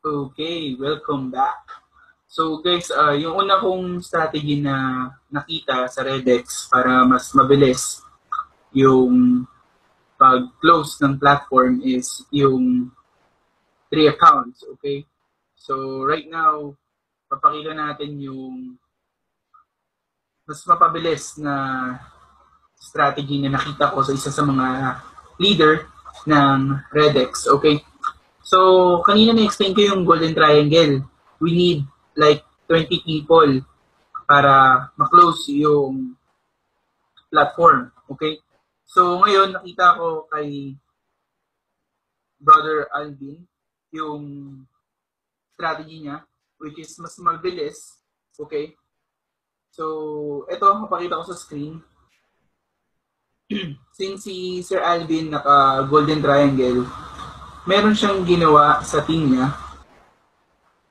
Okay, welcome back. So guys, yung una kong strategy na nakita sa Redex para mas mabilis yung pag-close ng platform is yung 3 accounts, okay? So right now, papakita natin yung mas mapabilis na strategy na nakita ko sa isa sa mga leader ng Redex, okay? So, kanina na-explain ko yung Golden Triangle. We need like 20 people para ma-close yung platform. Okay? So, ngayon, nakita ko kay Brother Alvin yung strategy niya, which is mas mabilis. Okay? So, ito, mapakita ko sa screen. Since si Sir Alvin naka-Golden Triangle, meron siyang ginawa sa team niya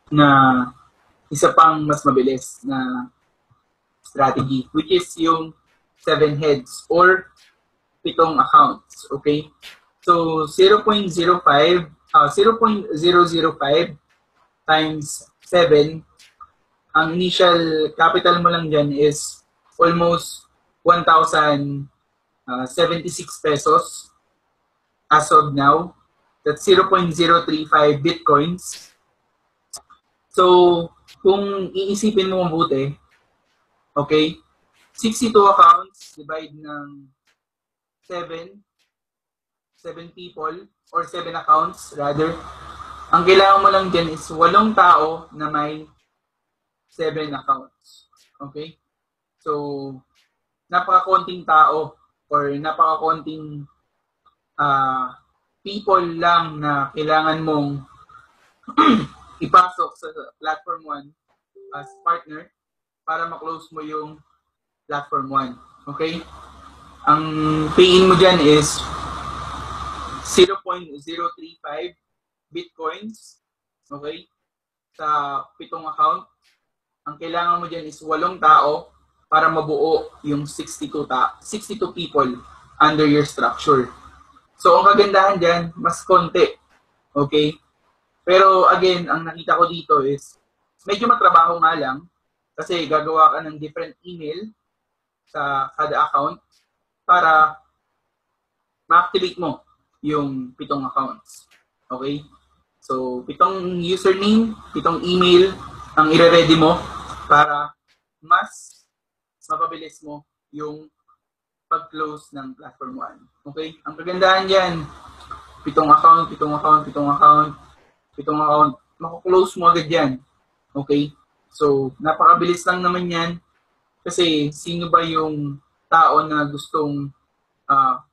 na isa pang mas mabilis na strategy, which is yung 7 heads or 7 accounts. Okay? So, 0.05 times 7, ang initial capital mo lang dyan is almost 1,076 pesos as of now. That's 0.035 bitcoins. So, kung iisipin mo mabuti, okay, 62 accounts divide ng 7 people or 7 accounts rather. Ang kailangan mo lang dyan is 8 tao na may 7 accounts. Okay? So, napaka-konting tao or napaka-konting people lang na kailangan mong ipasok sa platform 1 as partner para ma-close mo yung platform 1. Okay? Ang pay-in mo dyan is 0.035 bitcoins. Okay? Sa 7 account. Ang kailangan mo dyan is 8 tao para mabuo yung 62 people under your structure. So, ang kagandahan dyan, mas konti. Okay? Pero, again, ang nakita ko dito is, medyo matrabaho nga lang kasi gagawa ka ng different email sa kada account para ma-activate mo yung 7 accounts. Okay? So, 7 username, 7 email ang ire-ready mo para mas mapabilis mo yung pag-close ng platform 1. Okay? Ang kagandahan dyan, 7 account, mako-close mo agad yan. Okay? So, napakabilis lang naman yan kasi sino ba yung tao na gustong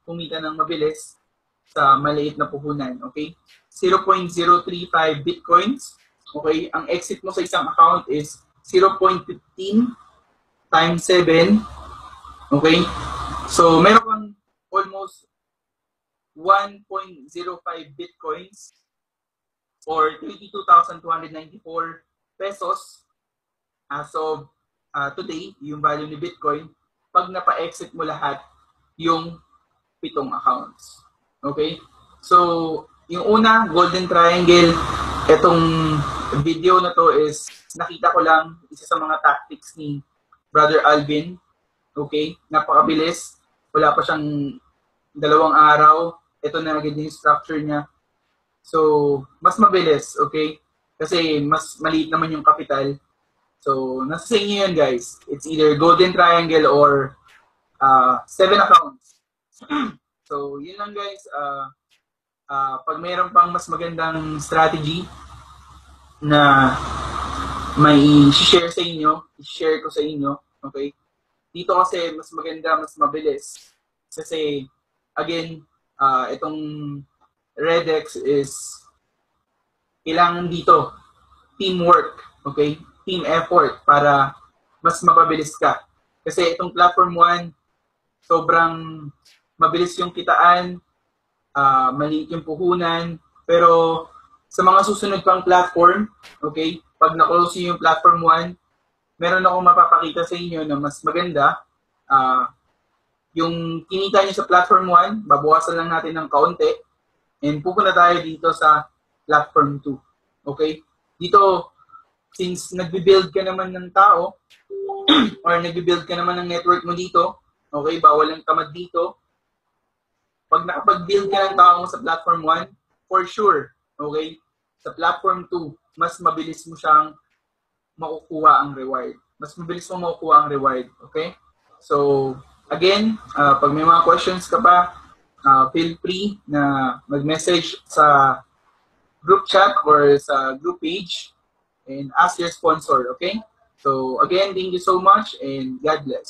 kumita ng mabilis sa maliit na puhunan. Okay? 0.035 bitcoins. Okay? Ang exit mo sa isang account is 0.15 times 7. Okay? So, meron kang almost 1.05 bitcoins or 22,294 pesos as of today, yung value ni Bitcoin, pag napa-exit mo lahat yung 7 accounts. Okay? So, yung una, Golden Triangle, itong video na to is nakita ko lang isa sa mga tactics ni Brother Alvin. Okay? Napakabilis. Wala pa siyang 2 araw. Ito na agad yung structure niya. So, mas mabilis. Okay? Kasi mas maliit naman yung capital. So, nasa sa inyo yan, guys. It's either Golden Triangle or 7 accounts. So, yun lang, guys. Pag mayroon pang mas magandang strategy na may share sa inyo, i-share ko sa inyo. Okay? Dito kasi mas maganda, mas mabilis. Kasi, again, itong Redex is kailangan dito teamwork, okay? Team effort para mas mapabilis ka. Kasi itong platform 1, sobrang mabilis yung kitaan, maliit yung puhunan, pero sa mga susunod pang platform, okay, pag na-close yung platform 1, meron akong mapapakita sa inyo na mas maganda. Yung kinita nyo sa platform 1, babawasan lang natin ng kaunti, and pupunta tayo dito sa platform 2. Okay? dito, since nagbi-build ka naman ng tao, or nagbi-build ka naman ng network mo dito, okay, bawal ang tamad dito. Pag nakapag-build ka ng tao sa platform 1, for sure, okay, sa platform 2, mas mabilis mo siyang makukuha ang reward. Mas mabilis mo makukuha ang reward, okay? So, again, pag may mga questions ka pa, feel free na mag-message sa group chat or sa group page and ask your sponsor, okay? So, again, thank you so much and God bless.